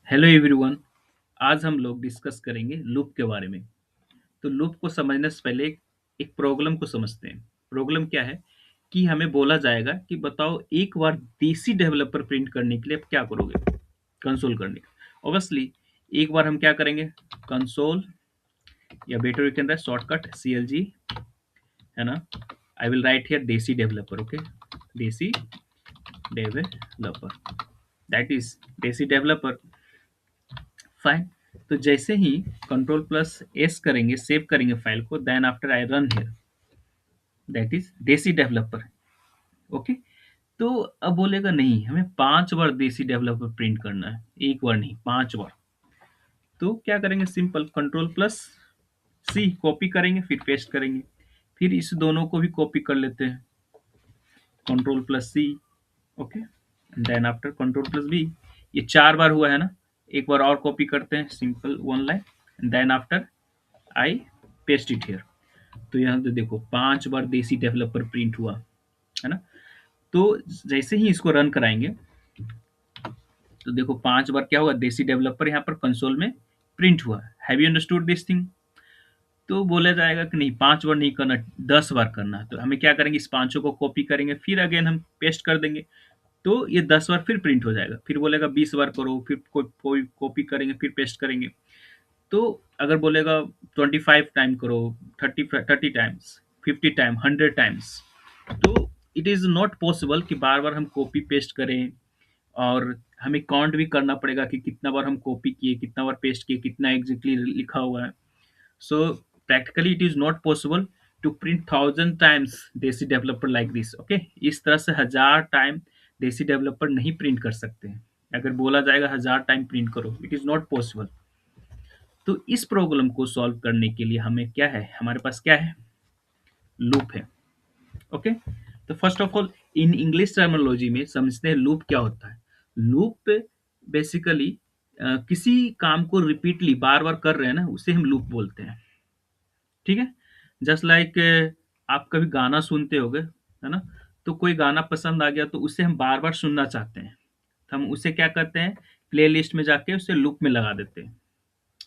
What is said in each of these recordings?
Hello everyone. आज हम लोग डिस्कस करेंगे लूप के बारे में। तो लूप को समझने से पहले एक प्रॉब्लम को समझते हैं। प्रॉब्लम क्या है कि हमें बोला जाएगा कि बताओ एक बार देसी डेवलपर प्रिंट करने के लिए आप क्या करोगे कंसोल करने का। ऑब्वियसली एक बार हम क्या करेंगे, कंसोल या better we can write shortcut CLG, है ना। I will write here desi developer, okay. Desi developer, that is desi developer, fine. तो जैसे ही कंट्रोल+S करेंगे, सेव करेंगे फाइल को, then after I run here, that is desi developer, okay. तो अब बोलेगा नहीं, हमें 5 बार देसी डेवलपर प्रिंट करना है, एक बार नहीं 5 बार। तो क्या करेंगे, सिंपल कंट्रोल+C कॉपी करेंगे, फिर पेस्ट करेंगे। फिर इस दोनों को भी कॉपी कर लेते हैं, कंट्रोल+C, ओके। देन आफ्टर कंट्रोल+V, ये 4 बार हुआ है ना। एक बार और कॉपी करते हैं, simple one line, then after I paste it here. तो यहाँ तो देखो 5 बार देसी डेवलपर प्रिंट हुआ, है ना। तो जैसे ही इसको रन कराएंगे तो देखो 5 बार क्या हुआ, देसी डेवलपर यहाँ पर कंसोल में प्रिंट हुआ। Have you understood this thing? तो बोला जाएगा कि नहीं 5 बार नहीं करना, 10 बार करना है। तो हमें क्या करेंगे, इस पांचों को कॉपी करेंगे, फिर अगेन हम पेस्ट कर देंगे। तो ये 10 बार फिर प्रिंट हो जाएगा। फिर बोलेगा 20 बार करो, फिर कोई कॉपी करेंगे, फिर पेस्ट करेंगे। तो अगर बोलेगा 25 टाइम करो, 30 टाइम्स, 50 टाइम, 100 टाइम्स, तो इट इज़ नॉट पॉसिबल कि बार बार हम कॉपी पेस्ट करें। और हमें काउंट भी करना पड़ेगा कि कितना बार हम कॉपी किए, कितना बार पेस्ट किए, कितना एग्जैक्टली लिखा हुआ है। So practically it is not possible to print 1000 times desi developer like this, okay. इस तरह से 1000 टाइम देसी डेवलपर नहीं प्रिंट कर सकते हैं। अगर बोला जाएगा 1000 टाइम प्रिंट करो, इट इज़ नॉट पॉसिबल। तो इस प्रॉब्लम को सॉल्व करने के लिए हमें क्या है, हमारे पास क्या है, लूप है, ओके। तो first of all in English terminology में समझते हैं लूप क्या होता है। लूप बेसिकली किसी काम को रिपीटली बार बार कर रहे हैं ना, उसे हम लूप बोलते हैं, ठीक है। जस्ट लाइक आप कभी गाना सुनते होगे, है ना। तो कोई गाना पसंद आ गया तो उसे हम बार बार सुनना चाहते हैं, तो हम उसे क्या करते हैं, प्ले लिस्ट में जाके उसे लूप में लगा देते हैं,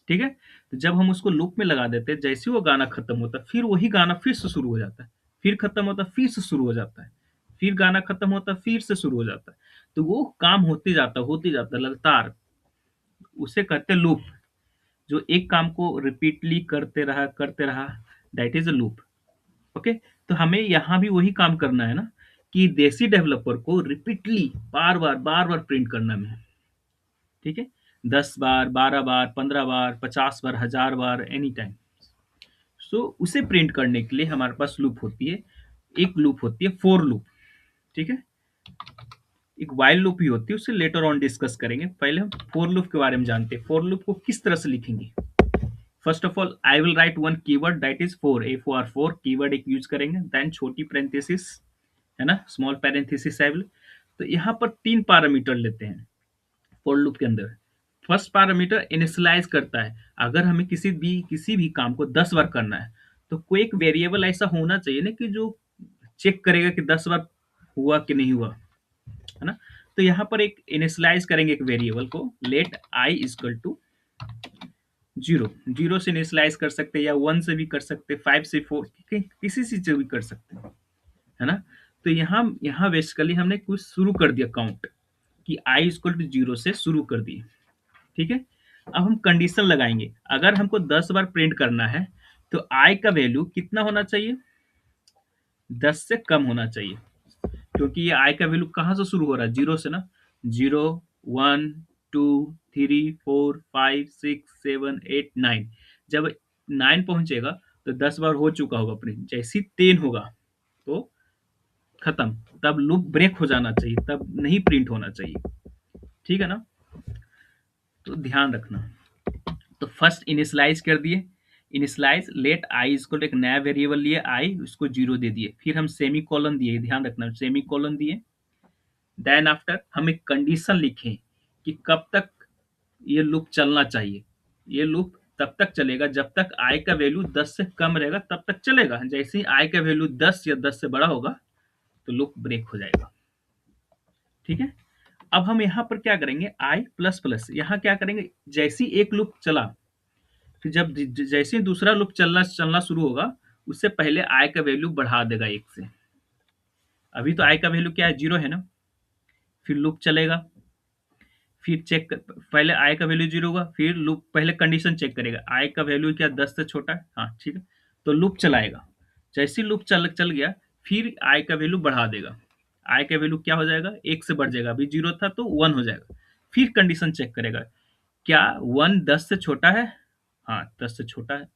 ठीक है। तो जब हम उसको लूप में लगा देते हैं, जैसे ही वो गाना खत्म होता है फिर वही गाना फिर से शुरू हो जाता है, फिर खत्म होता है फिर से शुरू हो जाता है, फिर गाना खत्म होता है फिर से शुरू हो जाता है। तो वो काम होते जाता है लगातार, उसे कहते हैं लूप। जो एक काम को रिपीटली करते रहा, that is a loop, okay. तो हमें यहाँ भी वही काम करना है ना, कि देसी डेवलपर को रिपीटली बार बार प्रिंट करना है, ठीक है। 10 बार, 12 बार, 15 बार, 50 बार, 1000 बार, एनी टाइम। सो उसे प्रिंट करने के लिए हमारे पास लूप होती है। एक लूप होती है फोर लूप, ठीक है। एक वाइल लूप भी होती है, उससे लेटर ऑन डिस्कस करेंगे। पहले हम फोर लूप के बारे में जानते हैं। फोर लूप को किस तरह से लिखेंगे। First of all I will right one keyword, that is four, FOR 4 keyword एक यूज करेंगे, देन छोटी पैरेंथेसिस, है ना, स्मॉल पैरेंथेसिस आई विल। तो यहाँ पर 3 पैरामीटर लेते हैं फॉर लूप के अंदर। फर्स्ट पैरामीटर इनिशियलाइज करता है। अगर हमें किसी भी काम को 10 बार करना है, तो कोई एक वेरिएबल ऐसा होना चाहिए ना कि जो चेक करेगा कि 10 बार हुआ कि नहीं हुआ, है ना। तो यहाँ पर एक इनिशियलाइज करेंगे एक वेरिएबल को, लेट आई इजकल टू 0। 0 से इनिशियलाइज कर सकते हैं, या 1 से भी कर सकते हैं, 5 से 4, किसी से भी कर सकते हैं, है ना। तो यहाँ यहाँ बेसिकली हमने कुछ शुरू कर दिया काउंट, कि आई इजकल टू 0 से शुरू कर दिए, ठीक है। अब हम कंडीशन लगाएंगे, अगर हमको 10 बार प्रिंट करना है तो आई का वैल्यू कितना होना चाहिए, 10 से कम होना चाहिए। क्योंकि ये आई का वैल्यू कहाँ से शुरू हो रहा है, 0 से ना। 0, 1, 2, 3, 4, 5, 6, 7, 8, 9। जब 9 पहुंचेगा तो 10 बार हो चुका होगा प्रिंट। जैसे ही 10 होगा तो खत्म, तब लूप ब्रेक हो जाना चाहिए, तब नहीं प्रिंट होना चाहिए, ठीक है ना। तो ध्यान रखना। तो फर्स्ट इनिशियलाइज कर दिए, इनिशियलाइज लेट आई, इसको एक नया वेरिएबल लिए आई, उसको 0 दे दिए, फिर हम सेमी कॉलन दिए, ध्यान रखना सेमी कॉलन दिए। देन आफ्टर हम एक कंडीशन लिखें कि कब तक ये लूप चलना चाहिए। ये लूप तब तक चलेगा जब तक आई का वैल्यू 10 से कम रहेगा, तब तक चलेगा। जैसे ही आई का वैल्यू 10 या 10 से बड़ा होगा तो लूप ब्रेक हो जाएगा, ठीक है। अब हम यहाँ पर क्या करेंगे, आई प्लस प्लस, यहाँ क्या करेंगे, जैसे ही एक लूप चला, फिर जब जैसे ही दूसरा लूप चलना चलना शुरू होगा, उससे पहले आई का वैल्यू बढ़ा देगा एक से। अभी तो आई का वैल्यू क्या है, 0 है ना। फिर लूप चलेगा, फिर पहले आई का वैल्यू 0 होगा, फिर लूप पहले कंडीशन चेक करेगा, आई का वैल्यू क्या 10 से छोटा है, हाँ ठीक है, तो लूप चलाएगा। जैसे ही लूप चल चल गया, फिर आई का वैल्यू बढ़ा देगा। आई का वैल्यू क्या हो जाएगा, 1 से बढ़ जाएगा, अभी 0 था तो 1 हो जाएगा। फिर कंडीशन चेक करेगा, क्या 1 10 से छोटा है, हाँ 10 से छोटा है,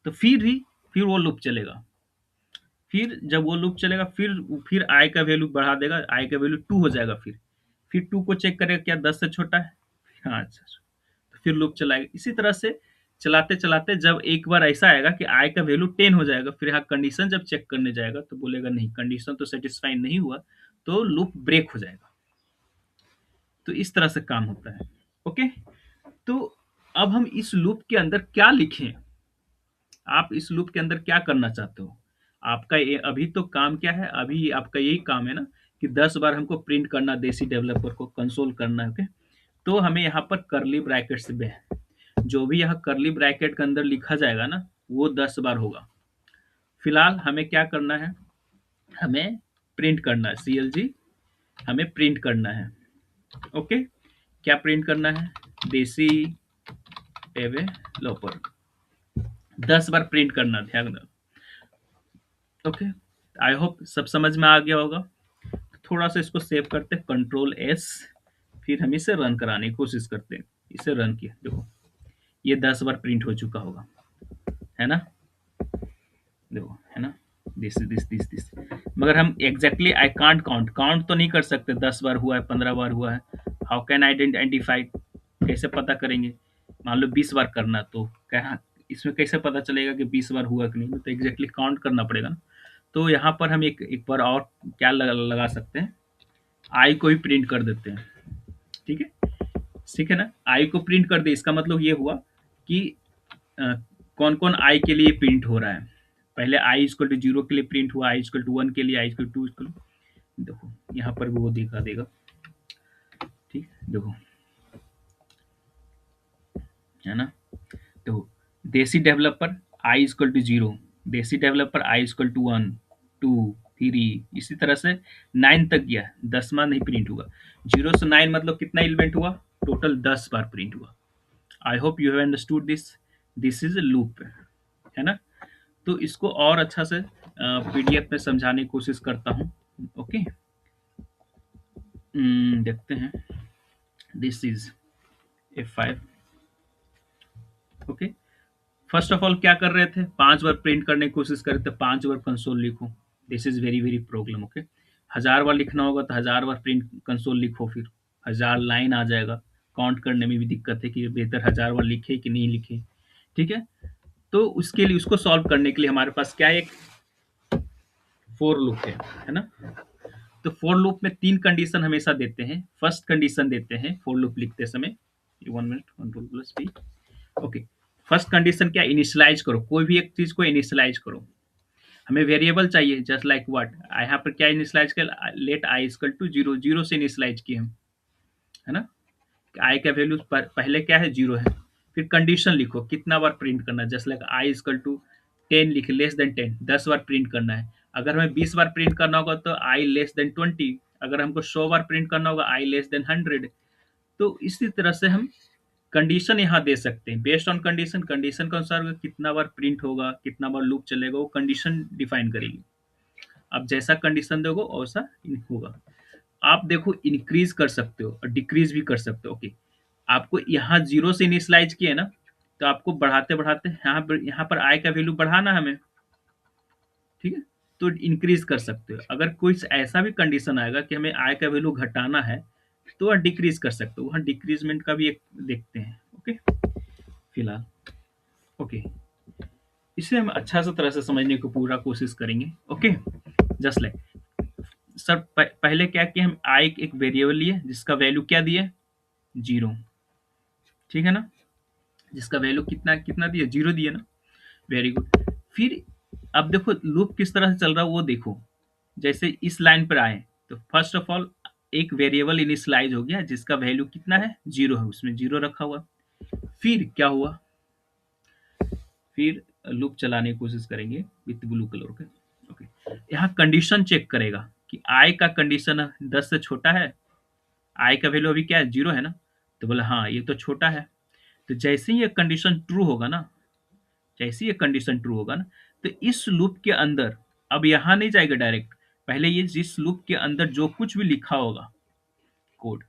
तो फिर वो लूप चलेगा। फिर जब वो लूप चलेगा, फिर आई का वैल्यू बढ़ा देगा, आई का वैल्यू 2 हो जाएगा। फिर 2 को चेक करेगा, क्या 10 से छोटा है, हाँ अच्छा, तो फिर लूप चलाएगा। इसी तरह से चलाते चलाते जब एक बार ऐसा आएगा कि आई का वैल्यू 10 हो जाएगा, फिर यहाँ कंडीशन जब चेक करने जाएगा तो बोलेगा नहीं, कंडीशन तो सेटिस्फाई नहीं हुआ, तो लूप ब्रेक हो जाएगा। तो इस तरह से काम होता है। ओके, तो अब हम इस लूप के अंदर क्या लिखें, आप इस लूप के अंदर क्या करना चाहते हो। आपका ये अभी तो काम क्या है, अभी आपका यही काम है ना, कि 10 बार हमको प्रिंट करना, देसी डेवलपर को कंसोल करना है। ओके, तो हमें यहाँ पर करली ब्रैकेट से जो भी यहाँ करली ब्रैकेट के अंदर लिखा जाएगा ना, वो 10 बार होगा। फिलहाल हमें क्या करना है, हमें प्रिंट करना है, CLG हमें प्रिंट करना है। ओके, क्या प्रिंट करना है, देसी डेवलपर, 10 बार प्रिंट करना, ध्यान दो। ओके, आई होप सब समझ में आ गया होगा। थोड़ा सा इसको सेव करते हैं, Ctrl+S, फिर हम इसे रन कराने की कोशिश करते हैं। इसे रन किया, देखो ये 10 बार प्रिंट हो चुका होगा, है ना, देखो है ना, दिस। मगर हम एग्जैक्टली आई कांट काउंट तो नहीं कर सकते, 10 बार हुआ है, 15 बार हुआ है, हाउ कैन आइडेंटिफाई, कैसे पता करेंगे। मान लो 20 बार करना, तो क्या इसमें कैसे पता चलेगा कि 20 बार हुआ कि नहीं, तो एग्जैक्टली काउंट करना पड़ेगा ना। तो यहाँ पर हम एक बार और क्या लगा सकते हैं, आई को ही प्रिंट कर देते हैं। ठीक है, ठीक है ना, आई को प्रिंट कर दे, इसका मतलब ये हुआ कि कौन कौन आई के लिए प्रिंट हो रहा है। पहले आई इक्वल टू 0 के लिए प्रिंट हुआ, आई इक्वल टू 1 के लिए, आई इक्वल टू इक्वल, देखो यहाँ पर भी वो दिखा देगा। ठीक, देखो है ना, देखो देसी डेवलपर आई इक्वल टू 0, देसी डेवलपर आई इक्वल टू 1 2 3, इसी तरह से 9 तक गया, 10वां नहीं प्रिंट हुआ। 0 से 9 मतलब कितना एलिमेंट हुआ, टोटल 10 बार प्रिंट हुआ। I hope you have understood this is a loop, है ना। तो इसको और अच्छा से PDF में समझाने की कोशिश करता हूँ। ओके, देखते हैं, this is F5। Okay, first of all क्या कर रहे थे, 5 बार प्रिंट करने की कोशिश कर रहे थे, 5 बार कंसोल लिखो, this is very very problem. Okay, 1000 बार लिखना होगा तो 1000 बार प्रिंट कंसोल लिखो, फिर 1000 लाइन आ जाएगा, काउंट करने में भी दिक्कत है कि बेहतर 1000 बार लिखे कि नहीं लिखे। ठीक है, तो उसके लिए, उसको सॉल्व करने के लिए हमारे पास क्या है, एक फोर लूप है ना। तो फोर लूप में 3 कंडीशन हमेशा देते हैं। फर्स्ट कंडीशन देते हैं फोर लूप लिखते समय, 1 minute, Ctrl+P। Okay, first condition क्या, इनिशियलाइज करो, कोई भी एक चीज को इनिशियलाइज करो। हमें वेरिएबल चाहिए, जस्ट लाइक व्हाट, यहाँ पर क्या इनिशियलाइज कर, लेट आई इक्वल टू 0, 0 से इनिशियलाइज किए हम, है ना। आई का वैल्यू पहले क्या है, 0 है। फिर कंडीशन लिखो, कितना बार प्रिंट करना है, just like I equal to 10 लिखे, लेस देन 10, 10 बार प्रिंट करना है। अगर हमें 20 बार प्रिंट करना होगा तो आई लेस देन 20, अगर हमको 100 बार प्रिंट करना होगा आई लेस देन 100। तो इसी तरह से हम कंडीशन यहाँ दे सकते हैं, बेस्ड ऑन कंडीशन, कंडीशन के अनुसार कितना बार प्रिंट होगा, कितना बार लूप चलेगा, वो कंडीशन डिफाइन करेगी। आप जैसा कंडीशन दोगे वैसा होगा। आप देखो इंक्रीज कर सकते हो और डिक्रीज भी कर सकते हो। ओके, आपको यहाँ 0 से इनिशियलाइज किया है ना, तो आपको बढ़ाते बढ़ाते यहाँ पर आई का वैल्यू बढ़ाना है हमें। ठीक है, तो इंक्रीज कर सकते हो। अगर कोई ऐसा भी कंडीशन आएगा कि हमें आई का वैल्यू घटाना है, तो वह डिक्रीज कर सकते हो, वहाँ डिक्रीजमेंट का भी एक देखते हैं। ओके, फिलहाल ओके, इसे हम अच्छा सा तरह से समझने की पूरा कोशिश करेंगे। ओके, जस्ट लाइक सर, पहले क्या किया, हम आई एक वेरिएबल लिए जिसका वैल्यू क्या दिया, 0। ठीक है ना, जिसका वैल्यू कितना कितना दिया, 0 दिया ना, वेरी गुड। फिर अब देखो लूप किस तरह से चल रहा है वो देखो। जैसे इस लाइन पर आए तो फर्स्ट ऑफ ऑल एक वेरिएबल इनिशियलाइज हो गया जिसका वैल्यू कितना है, जीरो है, उसमें जीरो रखा हुआ। फिर क्या हुआ, फिर लूप चलाने की कोशिश करेंगे विथ ब्लू कलर के। ओके, यहाँ कंडीशन चेक करेगा कि आई का कंडीशन 10 से छोटा है, आई का वैल्यू अभी क्या है, जीरो है ना, तो बोला हाँ ये तो छोटा है। तो जैसे ही ये कंडीशन ट्रू होगा ना, जैसे ही ये कंडीशन ट्रू होगा ना, तो इस लूप के अंदर अब यहाँ नहीं जाएगा डायरेक्ट, पहले ये जिस लूप के अंदर जो कुछ भी लिखा होगा कोड,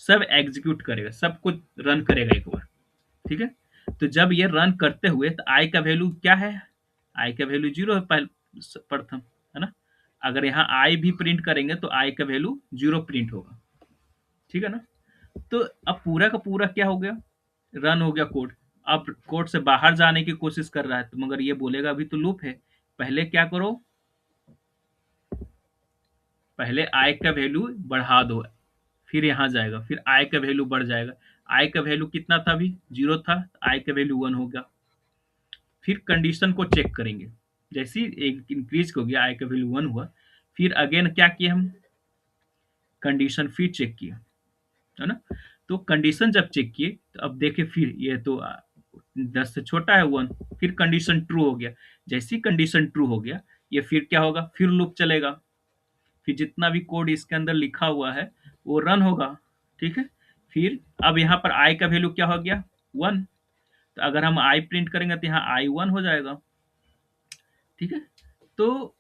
सब एग्जीक्यूट करेगा, सब कुछ रन करेगा एक बार। ठीक है, तो जब ये रन करते हुए तो आई का वैल्यू क्या है, आई का वैल्यू जीरो है प्रथम, है ना। अगर यहाँ आई भी प्रिंट करेंगे तो आई का वैल्यू जीरो प्रिंट होगा। ठीक है ना। तो अब पूरा का पूरा क्या हो गया, रन हो गया कोड। अब कोड से बाहर जाने की कोशिश कर रहा है, तो मगर ये बोलेगा अभी तो लूप है, पहले क्या करो, पहले आई का वैल्यू बढ़ा दो, फिर यहाँ जाएगा, फिर आई का वैल्यू बढ़ जाएगा। आई का वैल्यू कितना था, अभी जीरो था, आई का वैल्यू वन हो गया। फिर कंडीशन को चेक करेंगे, जैसे ही एक इंक्रीज हो गया, आई का वैल्यू वन हुआ, फिर अगेन क्या किया हम, कंडीशन फिर चेक किया, है ना। तो कंडीशन जब चेक किए तो अब देखे, फिर ये तो 10 से छोटा है वन, फिर कंडीशन ट्रू हो गया। जैसी कंडीशन ट्रू हो गया, ये फिर क्या होगा, फिर लूप चलेगा, फिर जितना भी कोड इसके अंदर लिखा हुआ है वो रन होगा। ठीक है, फिर अब यहाँ पर आई का वैल्यू क्या हो गया, वन, तो अगर हम आई प्रिंट करेंगे तो यहाँ आई वन हो जाएगा। ठीक है, तो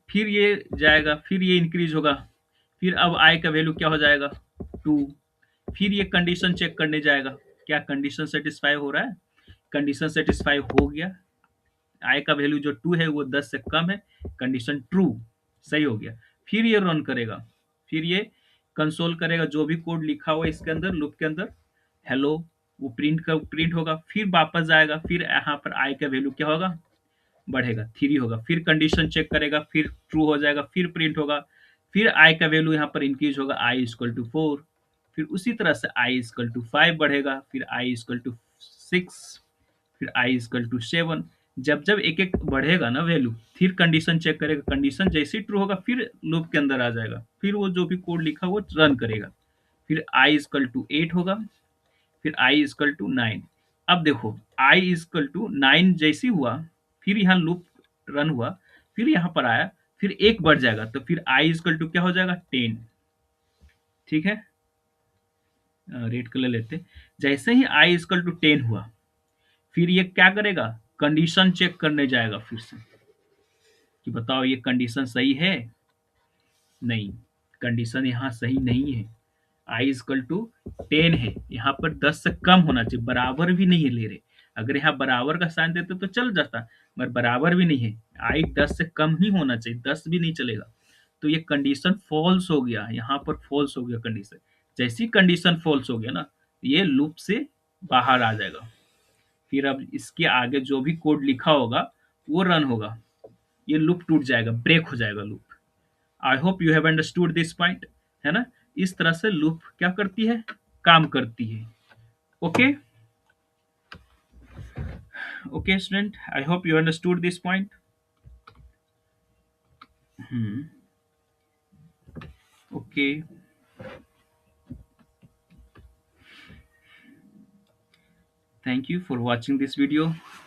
फिर ये जाएगा, फिर ये इंक्रीज होगा, फिर अब आई का वैल्यू क्या हो जाएगा, टू। फिर ये कंडीशन चेक करने जाएगा, क्या कंडीशन सेटिस्फाई हो रहा है, कंडीशन सेटिस्फाई हो गया, आई का वैल्यू जो टू है वो 10 से कम है, कंडीशन ट्रू, सही हो गया। फिर ये रन करेगा, फिर ये कंसोल करेगा जो भी कोड लिखा हुआ है इसके अंदर लूप के अंदर, हेलो, वो प्रिंट होगा, फिर वापस जाएगा, फिर यहाँ पर आई का वैल्यू क्या होगा, बढ़ेगा, थ्री होगा, फिर कंडीशन चेक करेगा, फिर ट्रू हो जाएगा, फिर प्रिंट होगा, फिर आई का वैल्यू यहाँ पर इंक्रीज होगा, आई इक्वल टू फोर, फिर उसी तरह से आई इक्वल टू फाइव बढ़ेगा, फिर आई इक्वल टू सिक्स, फिर आई इक्वल टू सेवन। जब जब एक एक बढ़ेगा ना वैल्यू, फिर कंडीशन चेक करेगा, कंडीशन जैसे ही ट्रू होगा फिर लूप के अंदर आ जाएगा, फिर वो जो भी कोड लिखा वो रन करेगा, फिर आई इक्वल टू एट होगा, फिर आई इक्वल टू नाइन। अब देखो आई इक्वल टू नाइन जैसी हुआ, फिर यहाँ लूप रन हुआ, फिर यहाँ पर आया, फिर एक बढ़ जाएगा, तो फिर आई इक्वल टू क्या हो जाएगा, टेन। ठीक है, रेड कलर लेते, जैसे ही आई इक्वल टू टेन हुआ, फिर ये क्या करेगा, कंडीशन चेक करने जाएगा फिर से, कि बताओ ये कंडीशन सही है, नहीं, कंडीशन यहाँ सही नहीं है, आई इक्वल टू टेन है, यहाँ पर 10 से कम होना चाहिए, बराबर भी नहीं ले रहे। अगर यहाँ बराबर का साइन देते तो चल जाता, मगर बराबर भी नहीं है, आई 10 से कम ही होना चाहिए, 10 भी नहीं चलेगा। तो ये कंडीशन फॉल्स हो गया, यहाँ पर फॉल्स हो गया कंडीशन। जैसी कंडीशन फॉल्स हो गया ना, ये लूप से बाहर आ जाएगा, फिर अब इसके आगे जो भी कोड लिखा होगा वो रन होगा, ये लूप टूट जाएगा, ब्रेक हो जाएगा loop. I hope you have understood this point, है ना। इस तरह से लूप क्या करती है, काम करती है। Okay, okay student, I hope you understood this point. Okay, thank you for watching this video.